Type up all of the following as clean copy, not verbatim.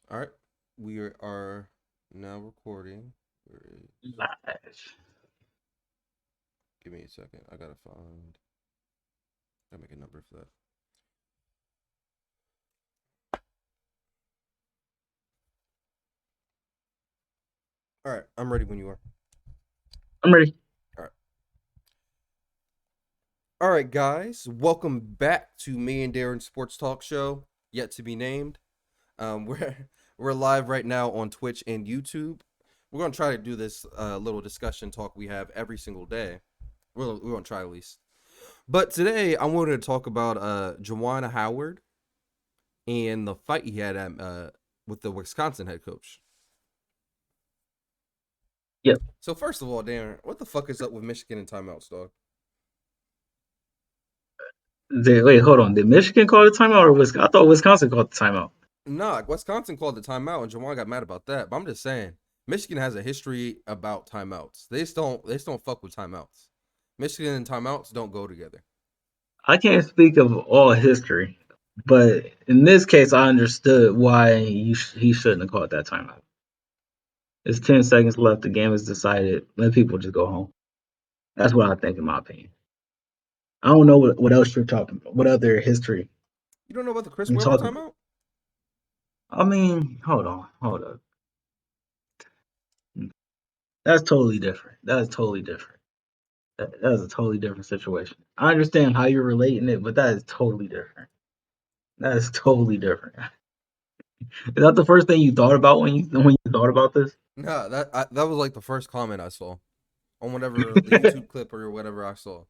All right, we are now recording. Where is? Live. Give me a second. I gotta find. Gotta make a number for that. All right, I'm ready when you are. I'm ready. All right, all right, guys. Welcome back to me and Darren Sports Talk Show, yet to be named. We're live right now on Twitch and YouTube. We're gonna try to do this little discussion talk we have every single day. We're gonna try at least. But today I wanted to talk about Juwan Howard and the fight he had with the Wisconsin head coach. Yep. So first of all, Darren, what the fuck is up with Michigan and timeouts, dog? Wait, hold on. Did Michigan call the timeout or Wisconsin? I thought Wisconsin called the timeout. Nah, Wisconsin called the timeout, and Jawan got mad about that. But I'm just saying, Michigan has a history about timeouts. They just don't fuck with timeouts. Michigan and timeouts don't go together. I can't speak of all history, but in this case, I understood why he shouldn't have called that timeout. It's 10 seconds left. The game is decided. Let people just go home. That's what I think, in my opinion. I don't know what else you're talking about. What other history You don't know about the Chris you Webber talking about? timeout? I mean, hold on. Hold up. That's totally different. That's totally different. That is a totally different situation. I understand how you're relating it, but that is totally different. That is totally different. Is that the first thing you thought about when you thought about this? Nah, that was like the first comment I saw on whatever the YouTube clip or whatever I saw.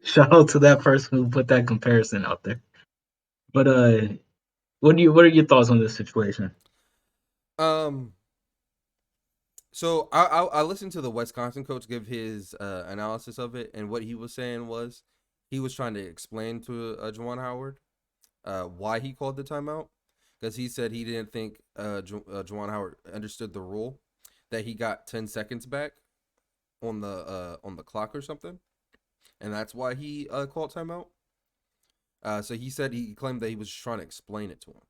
Shout out to that person who put that comparison out there. But what are your thoughts on this situation? Um, so I listened to the Wisconsin coach give his analysis of it, and what he was saying was he was trying to explain to Juwan Howard why he called the timeout because he said he didn't think Juwan Howard understood the rule that he got 10 seconds back on the clock or something, and that's why he called timeout. So he said he claimed that he was trying to explain it to him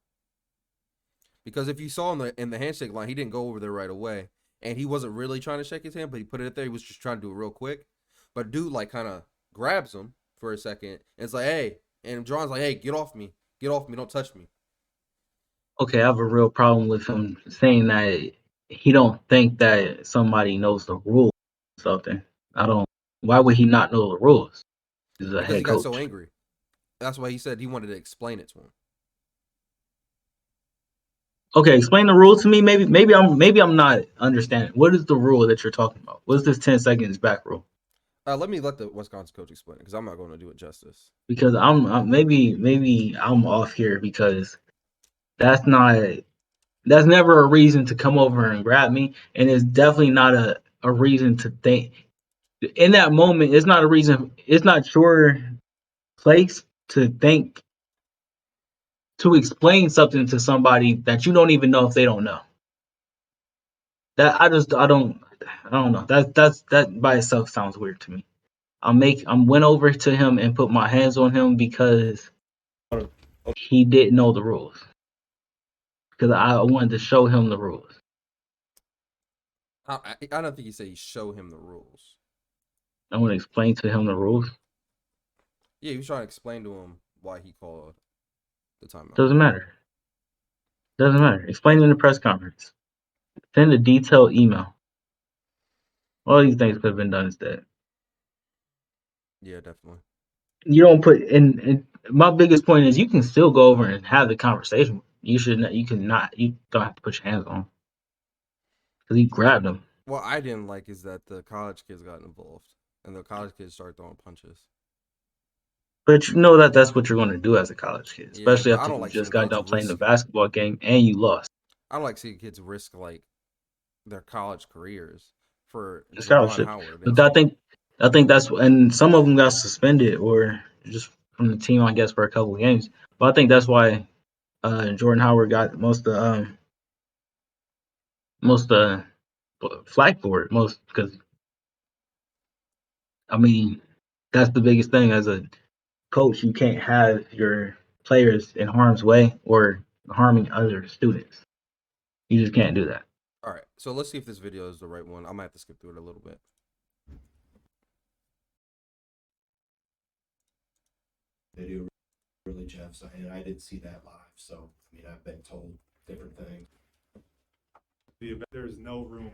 because if you saw in the handshake line, he didn't go over there right away, and he wasn't really trying to shake his hand, but he put it there. He was just trying to do it real quick, but dude like kind of grabs him for a second, and it's like, hey, and John's like, hey, get off me, don't touch me. Okay, I have a real problem with him saying that he don't think that somebody knows the rules or something. I don't. Why would he not know the rules? He's a Because he head got so coach. angry. That's why he said he wanted to explain it to him. Okay, explain the rules to me. Maybe I'm not understanding. What is the rule that you're talking about? What's this 10 seconds back rule? Let me let the Wisconsin coach explain it because I'm not going to do it justice. Because maybe I'm off here because that's not that's never a reason to come over and grab me, and it's definitely not a reason to think in that moment. It's not a reason. It's not your place to think to explain something to somebody that you don't even know if they don't know. That I don't know. That by itself sounds weird to me. I'm went over to him and put my hands on him because he didn't know the rules. Because I wanted to show him the rules. I don't think he said he show him the rules. I want to explain to him the rules. Yeah, he was trying to explain to him why he called the timeout. Doesn't matter. Doesn't matter. Explain in the press conference. Send a detailed email. All these things could have been done instead. Yeah, definitely. You don't put in. My biggest point is you can still go over and have the conversation. You should not. You can not. You don't have to put your hands on him because he grabbed him. What I didn't like is that the college kids got involved and the college kids started throwing punches. But you know that that's what you're going to do as a college kid, Yeah, especially but I after don't you like just seeing got kids done playing the risk. basketball game and you lost. I don't like seeing kids risk like their college careers for Juwan Scholarships. Howard and But some. I think that's and some of them got suspended or just from the team, I guess, for a couple of games. But I think that's why Jordan Howard got most flack for it most because I mean that's the biggest thing as a coach. You can't have your players in harm's way or harming other students. You just can't do that. All right, so let's see if this video is the right one. I might have to skip through it a little bit. Video really, Jeff. So, and I didn't see that live. So, I mean, I've been told different things. There's no room.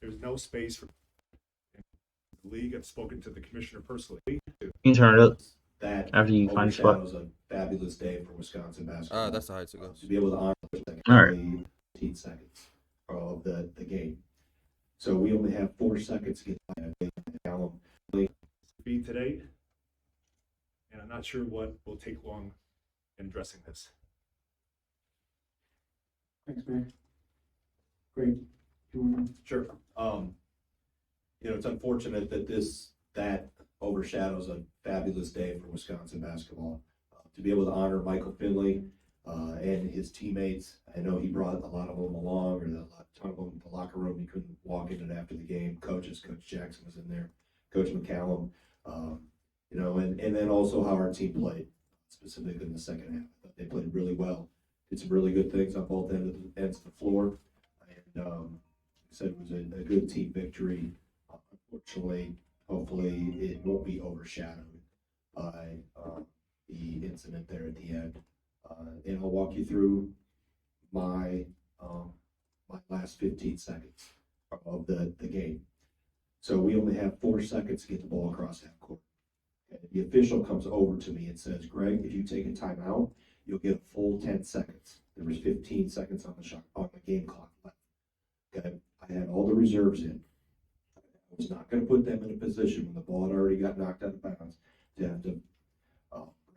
There's no space for the league. I've spoken to the commissioner personally. You can turn it up That after you find a spot. overshadows a fabulous day for Wisconsin basketball. That's the heights it goes. To be able to honor All right. 15 seconds of the game. So we only have 4 seconds to get Callum. Speed today, and I'm not sure what will take long in addressing this. Thanks, man. Great. Sure. You know, it's unfortunate that that overshadows a fabulous day for Wisconsin basketball. To be able to honor Michael Finley and his teammates, I know he brought a lot of them along, or a ton of them in the locker room. He couldn't walk in it after the game. Coach Jackson was in there, Coach McCallum, you know, and then also how our team played, specifically in the second half. I thought they played really well. Did some really good things on both ends of the floor. And like I said, it was a good team victory. Unfortunately, hopefully it won't be overshadowed by the incident there at the end. And I'll walk you through my my last 15 seconds of the game. So we only have 4 seconds to get the ball across half court. Okay. The official comes over to me and says, "Greg, if you take a timeout, you'll get a full 10 seconds." There was 15 seconds on the game clock left. Okay. I had all the reserves in. I was not going to put them in a position when the ball had already got knocked out of bounds to have to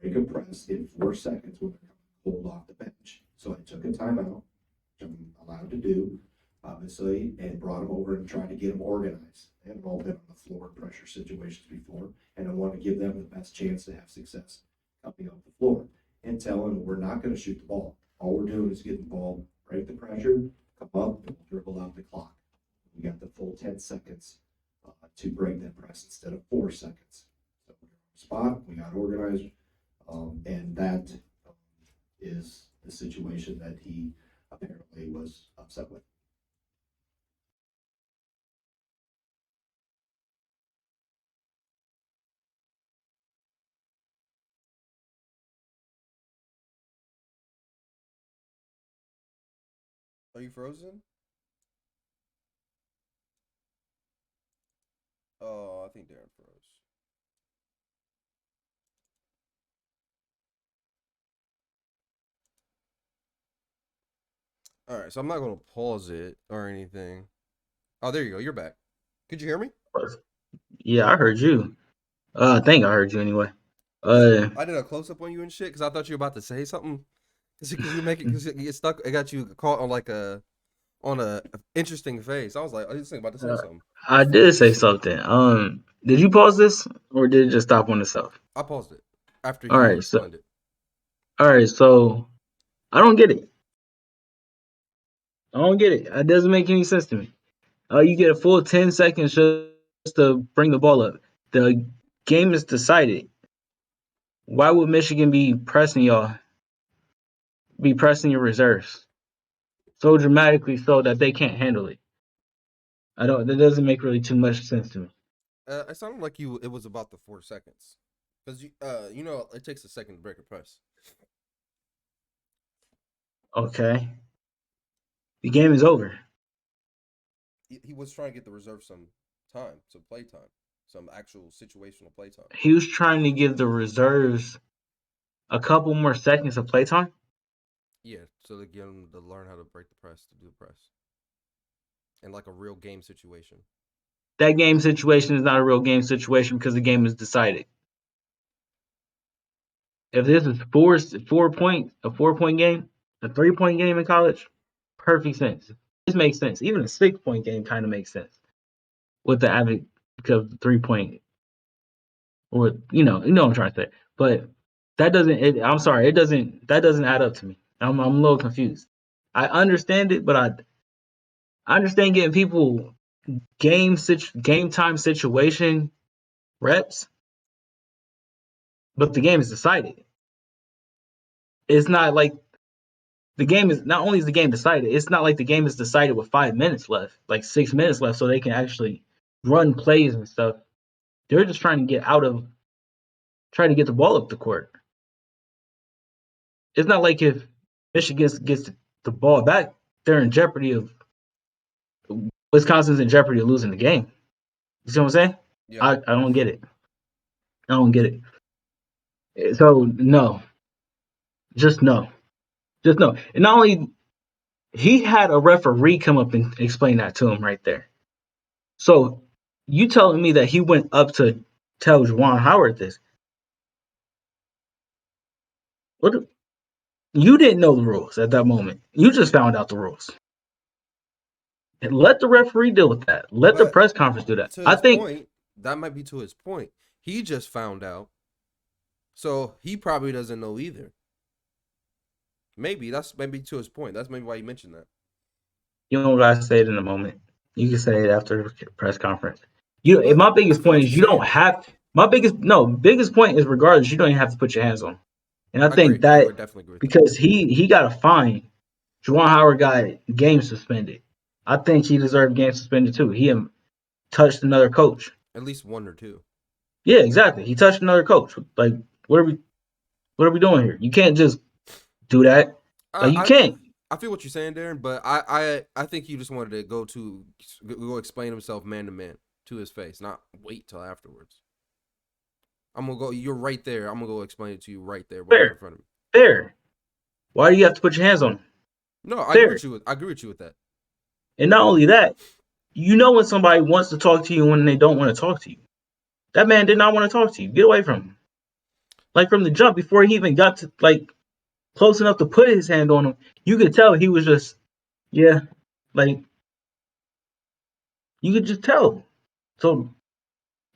break a press in 4 seconds when they're pulled off the bench. So I took a timeout, which I'm allowed to do, obviously, and brought them over and tried to get them organized. They had all been on the floor in pressure situations before, and I want to give them the best chance to have success coming off the floor and tell them we're not going to shoot the ball. All we're doing is getting the ball, break the pressure, come up, and dribble out the clock. We got the full 10 seconds to break that press instead of 4 seconds. So we were on the spot, we got organized, and that is the situation that he apparently was upset with. Are you frozen? Oh, I think Darren froze. All right, so I'm not going to pause it or anything. Oh, there you go. You're back. Could you hear me? Yeah, I heard you. I think I heard you anyway. I did a close up on you and shit because I thought you were about to say something. Because you make it, because you get stuck. It got you caught on like a interesting face. I was like, oh, this thing about to say uh, something. I did say something. Did you pause this or did it just stop on itself? I paused it after All you right, so explained it. I don't get it. I don't get it. It doesn't make any sense to me. You get a full 10 seconds just to bring the ball up. The game is decided. Why would Michigan be pressing your reserves so dramatically so that they can't handle it? That doesn't make really too much sense to me. It sounded like you. It was about the 4 seconds, because you know, it takes a second to break a press. Okay. The game is over. He was trying to get the reserve some time, some play time, some actual situational play time. He was trying to give the reserves a couple more seconds of playtime. Yeah, so they get him to learn how to break the press, to do the press, in like a real game situation. That game situation is not a real game situation because the game is decided. If this is a 4 point game, a 3 point game in college, perfect sense. This makes sense. Even a 6 point game kind of makes sense with the average because the 3 point or you know what I'm trying to say. But that doesn't. I'm sorry, it doesn't. That doesn't add up to me. I'm a little confused. I understand it, but I understand getting people game time situation reps, but the game is decided. It's not like the game is not only is the game decided, it's not like the game is decided with 5 minutes left, like 6 minutes left, so they can actually run plays and stuff. They're just trying to get the ball up the court. It's not like if Michigan gets the ball back, they're in jeopardy of Wisconsin's in jeopardy of losing the game. You see what I'm saying? Yeah. I don't get it. I don't get it. So no, just no, just no. And not only he had a referee come up and explain that to him right there. So you telling me that he went up to tell Juwan Howard this? What? You didn't know the rules at that moment. You just found out the rules. And let the referee deal with that. Let the But press conference do that. to I his think point, that might be to his point. He just found out, so he probably doesn't know either. Maybe that's maybe to his point. That's maybe why he mentioned that. you don't gotta say it in a moment. You can say it after the press conference. You. But My I biggest feel point what is you're you don't saying. have. My biggest point is regardless, you don't even have to put your hands on him. And I I agree. think I that would definitely agree with that. because he got a fine, Juwan Howard got game suspended. I think he deserved game suspended too. He touched another coach. At least one or two. Yeah, exactly. He touched another coach. Like, what are we doing here? You can't just do that. Like, you I can't. I feel what you're saying, Darren, but I think he just wanted to go explain himself man to man to his face, not wait till afterwards. I'm gonna go. You're right there. I'm gonna go explain it to you right there, right here in Fair, front of me. fair. Why do you have to put your hands on him? No, I agree Fair. with you. I agree with you with that. And not only that, you know when somebody wants to talk to you and when they don't want to talk to you. That man did not want to talk to you. Get away from him. Like from the jump, before he even got to like close enough to put his hand on him, you could tell he was just, yeah, like you could just tell. So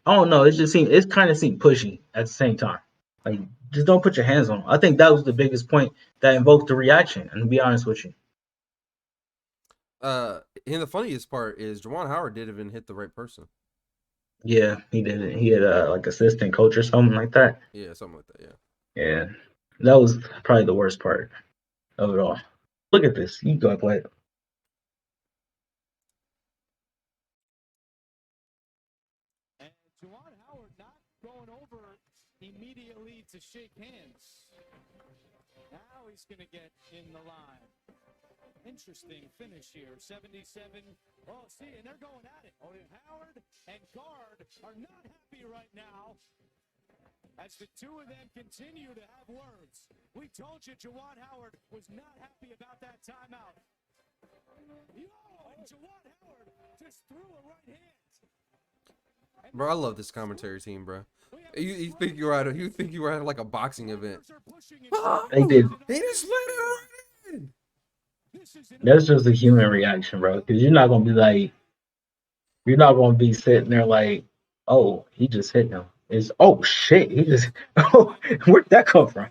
I don't know. It kind of seemed pushy at the same time. Like just don't put your hands on him. I think that was the biggest point that invoked the reaction. And to be honest with you, And the funniest part is Juwan Howard didn't even hit the right person. yeah, he did it. He had like assistant coach or something like that. Yeah, something like that. Yeah. Yeah, that was probably the worst part of it all. Look at this. You go play it. And Juwan Howard not going over immediately to shake hands. Now he's going to get in the line. Interesting finish here. 77. Oh, see, and they're going at it. Oh, Howard and Guard are not happy right now as the two of them continue to have words. We told you Juwan Howard was not happy about that timeout. Yo, and Juwan Howard just threw a right hand. Bro, I love this commentary team, bro. You think you were at like a boxing event? They did. He just let it right in. That's just a human reaction, bro. Because you're not gonna be sitting there like, oh, he just hit him. It's oh shit, he just oh, where'd that come from?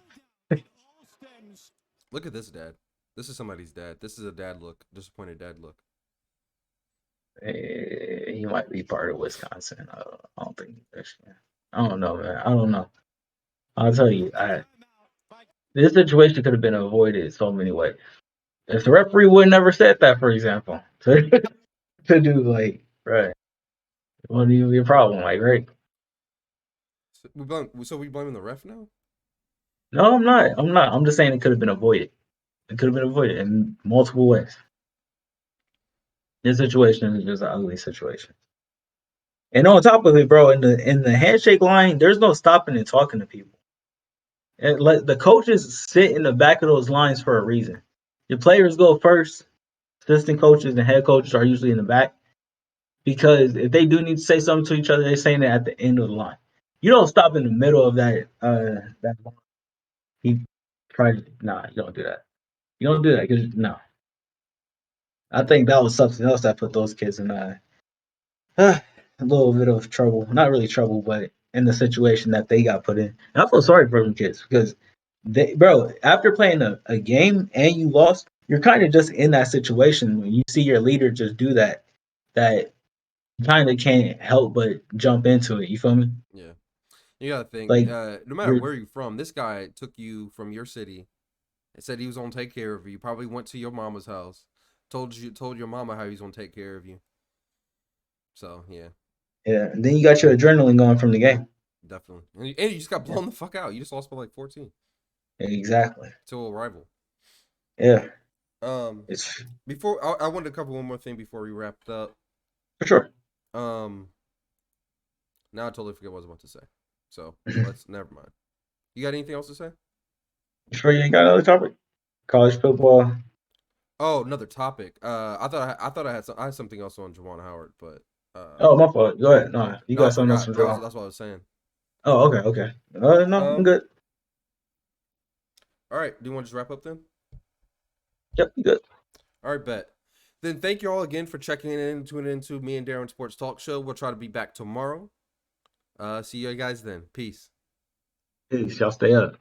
Look at this dad. This is somebody's dad. This is a dad look. Disappointed dad look. He might be part of Wisconsin. I don't think Michigan. I don't know, man. I don't know. I'll tell you, this situation could have been avoided so many ways. If the referee would never said that, for example, to do like, right, it wouldn't even be a problem, like, right? So we blaming the ref now? No, I'm not. I'm not. I'm just saying it could have been avoided. It could have been avoided in multiple ways. This situation is just an ugly situation. And on top of it, bro, in the handshake line, there's no stopping and talking to people. And like the coaches sit in the back of those lines for a reason. Your players go first. Assistant coaches and head coaches are usually in the back because if they do need to say something to each other, they're saying it at the end of the line. You don't stop in the middle of that. That line. He tried. Nah, you don't do that. You don't do that because no. I think that was something else that put those kids in a little bit of trouble. Not really trouble, but in the situation that they got put in. And I feel sorry for them kids because bro, after playing a game and you lost, you're kind of just in that situation when you see your leader just do that. That you kind of can't help but jump into it. You feel me? Yeah. You gotta think. Like No matter you're where you're from, this guy took you from your city said he was gonna take care of you. Probably went to your mama's house, told your mama how he's gonna take care of you. So yeah, Yeah, and then you got your adrenaline going from the game. definitely. And you just got blown the fuck out. You just lost by like 14 Exactly. to a rival. Yeah, Um, it's before I wanted to cover one more thing before we wrapped up. for sure. Now I totally forget what I was about to say. So never mind. You got anything else to say? Sure, you ain't got another topic? College football. Oh, another topic. I thought I had something else on Juwan Howard, but Oh, my fault. Go ahead. No, you no, I got something else forgot. from Joel. That's what I was saying. Oh, okay, okay. No, I'm Um, good. all right. Do you want to just wrap up then? Yep, I'm good. All right, bet. Then thank you all again for checking in, tuning into me and Darren Sports Talk Show. We'll try to be back tomorrow. See you guys then. Peace. Peace. Y'all stay up.